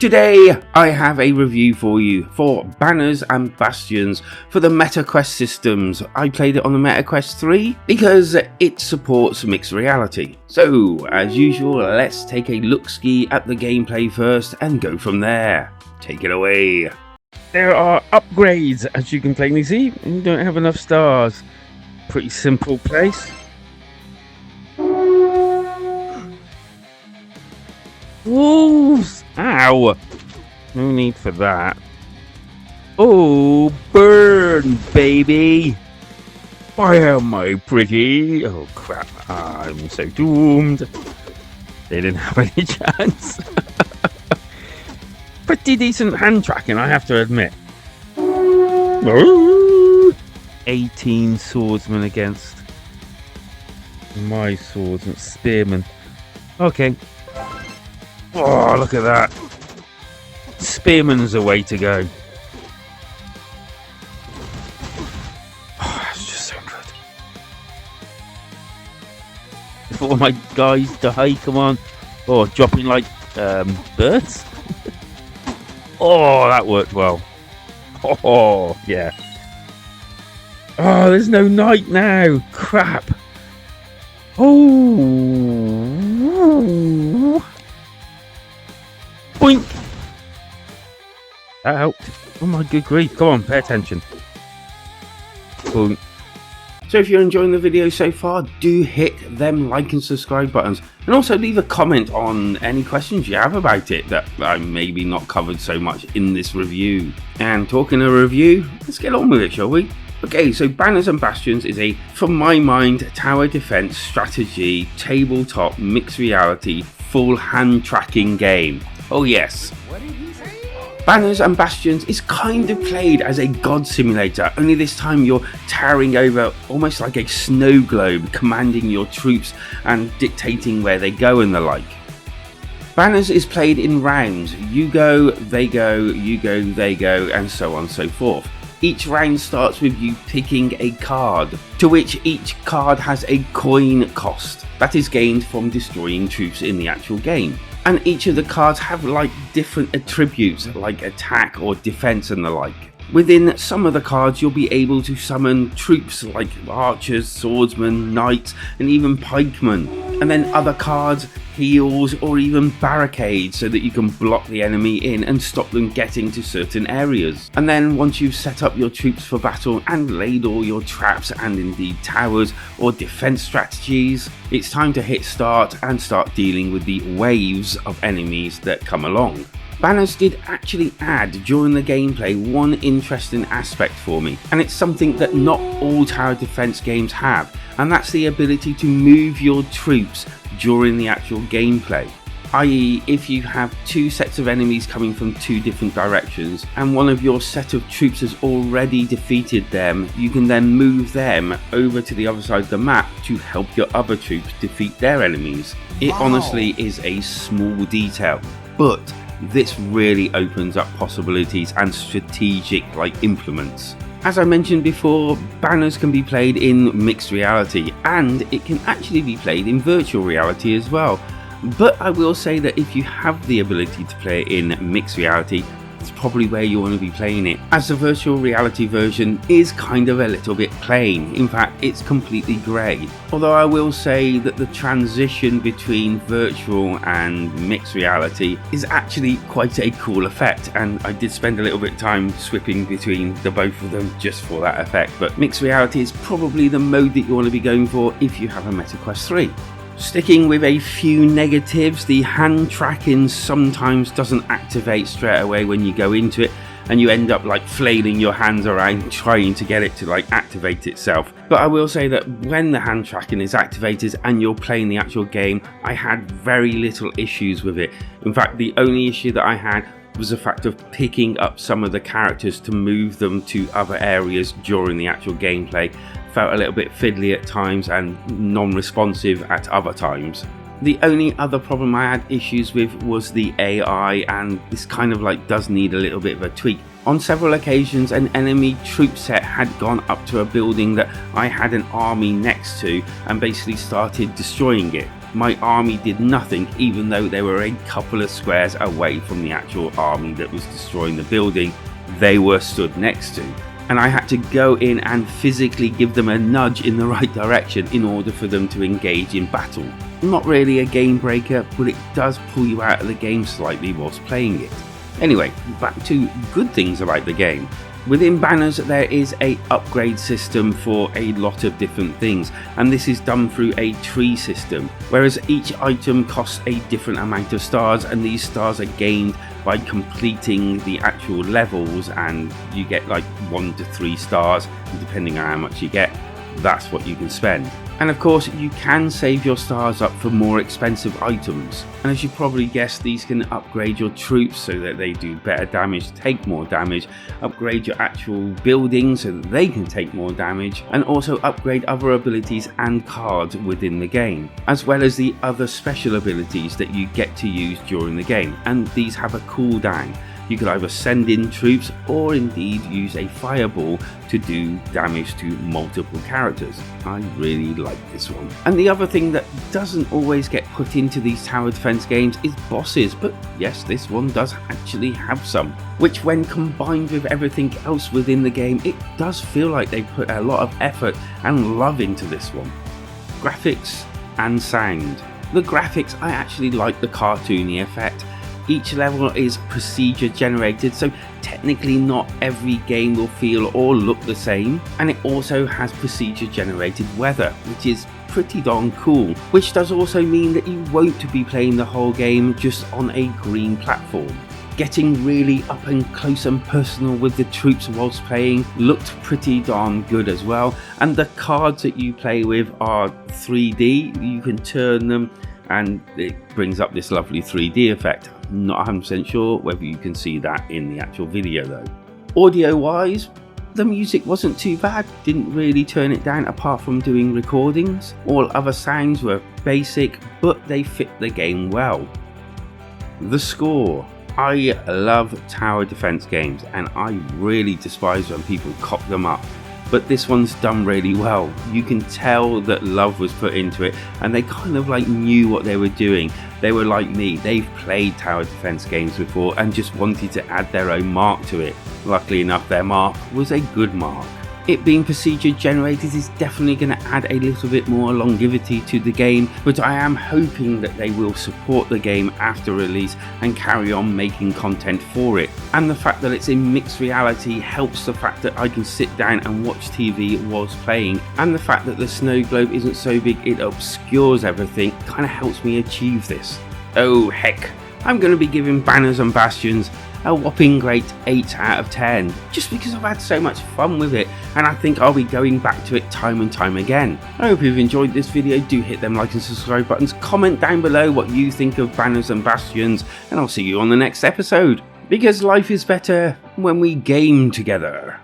Today I have a review for you for Banners and Bastions for the MetaQuest systems. I played it on the MetaQuest 3 because it supports mixed reality. So as usual, let's take a look-ski at the gameplay first and go from there. Take it away. There are upgrades, as you can plainly see, and you don't have enough stars. Pretty simple place. Ooh, ow! No need for that. Oh, burn, baby! Why am I pretty? Oh crap, I'm so doomed. They didn't have any chance. Pretty decent hand tracking, I have to admit. 18 swordsmen against my swordsman, spearmen. Okay. Oh, look at that. Spearman's the way to go. Oh, that's just so good. Before my guys die, come on. Oh, dropping like birds. Oh, that worked well. Oh, yeah. Oh, there's no night now. Crap. Oh. Boink. That helped. Oh my good grief. Come on, pay attention. Boink. So if you're enjoying the video so far, do hit them like and subscribe buttons, and also leave a comment on any questions you have about it that I maybe not covered so much in this review. And talking of review, let's get on with it, shall we? Okay, so Banners and Bastions is a, from my mind, tower defense strategy, tabletop, mixed reality, full hand tracking game. Oh yes. Banners and Bastions is kind of played as a god simulator, only this time you're towering over almost like a snow globe, commanding your troops and dictating where they go and the like. Banners is played in rounds. You go, they go, you go, they go, and so on and so forth. Each round starts with you picking a card, to which each card has a coin cost that is gained from destroying troops in the actual game. And each of the cards have like different attributes like attack or defense and the like. Within some of the cards you'll be able to summon troops like archers, swordsmen, knights and even pikemen. And then other cards, heals or even barricades so that you can block the enemy in and stop them getting to certain areas. And then once you've set up your troops for battle and laid all your traps and indeed towers or defense strategies, it's time to hit start and start dealing with the waves of enemies that come along. Banners did actually add during the gameplay one interesting aspect for me, and it's something that not all tower defense games have, and that's the ability to move your troops during the actual gameplay. I.e., if you have two sets of enemies coming from two different directions and one of your set of troops has already defeated them, you can then move them over to the other side of the map to help your other troops defeat their enemies. It honestly is a small detail, but this really opens up possibilities and strategic implements. As I mentioned before, Banners can be played in mixed reality, and it can actually be played in virtual reality as well. But I will say that if you have the ability to play it in mixed reality, it's probably where you want to be playing it, as the virtual reality version is kind of a little bit plain. In fact, it's completely grey. Although I will say that the transition between virtual and mixed reality is actually quite a cool effect, and I did spend a little bit of time swapping between the both of them just for that effect. But mixed reality is probably the mode that you want to be going for if you have a MetaQuest 3. Sticking with a few negatives, the hand tracking sometimes doesn't activate straight away when you go into it, and you end up flailing your hands around trying to get it to activate itself. But I will say that when the hand tracking is activated and you're playing the actual game, I had very little issues with it. In fact, the only issue that I had was the fact of picking up some of the characters to move them to other areas during the actual gameplay. Felt a little bit fiddly at times and non-responsive at other times. The only other problem I had issues with was the AI, and this kind of does need a little bit of a tweak. On several occasions an enemy troop set had gone up to a building that I had an army next to and basically started destroying it. my army did nothing, even though they were a couple of squares away from the actual army that was destroying the building they were stood next to. And I had to go in and physically give them a nudge in the right direction in order for them to engage in battle. Not really a game breaker, but it does pull you out of the game slightly whilst playing it. Anyway, back to good things about the game. Within Banners there is a upgrade system for a lot of different things, and this is done through a tree system, whereas each item costs a different amount of stars, and these stars are gained by completing the actual levels, and you get like 1 to 3 stars, and depending on how much you get, that's what you can spend. And of course you can save your stars up for more expensive items, and as you probably guessed, these can upgrade your troops so that they do better damage, take more damage, upgrade your actual buildings so that they can take more damage, and also upgrade other abilities and cards within the game, as well as the other special abilities that you get to use during the game, and these have a cooldown. You could either send in troops or indeed use a fireball to do damage to multiple characters. I really like this one. And the other thing that doesn't always get put into these tower defense games is bosses, but yes, this one does actually have some, which when combined with everything else within the game, it does feel like they put a lot of effort and love into this one. Graphics and sound. The graphics, I actually like the cartoony effect. Each level is procedure generated, so technically not every game will feel or look the same, and it also has procedure generated weather, which is pretty darn cool, which does also mean that you won't be playing the whole game just on a green platform. Getting really up and close and personal with the troops whilst playing looked pretty darn good as well, and the cards that you play with are 3D, you can turn them and it brings up this lovely 3D effect. Not 100% sure whether you can see that in the actual video though. Audio wise, the music wasn't too bad, didn't really turn it down apart from doing recordings. All other sounds were basic, but they fit the game well. The score. I love tower defense games and I really despise when people cock them up, but this one's done really well. You can tell that love was put into it and they kind of like knew what they were doing. They were like me, they've played tower defense games before and just wanted to add their own mark to it. Luckily enough, their mark was a good mark. It being procedure generated is definitely going to add a little bit more longevity to the game, but I am hoping that they will support the game after release and carry on making content for it. And the fact that it's in mixed reality helps the fact that I can sit down and watch TV whilst playing, and the fact that the snow globe isn't so big it obscures everything kind of helps me achieve this. Oh heck, I'm going to be giving Banners and Bastions a whopping great 8 out of 10, just because I've had so much fun with it and I think I'll be going back to it time and time again. I hope you've enjoyed this video. Do hit them like and subscribe buttons, comment down below what you think of Banners and Bastions, and I'll see you on the next episode, because life is better when we game together.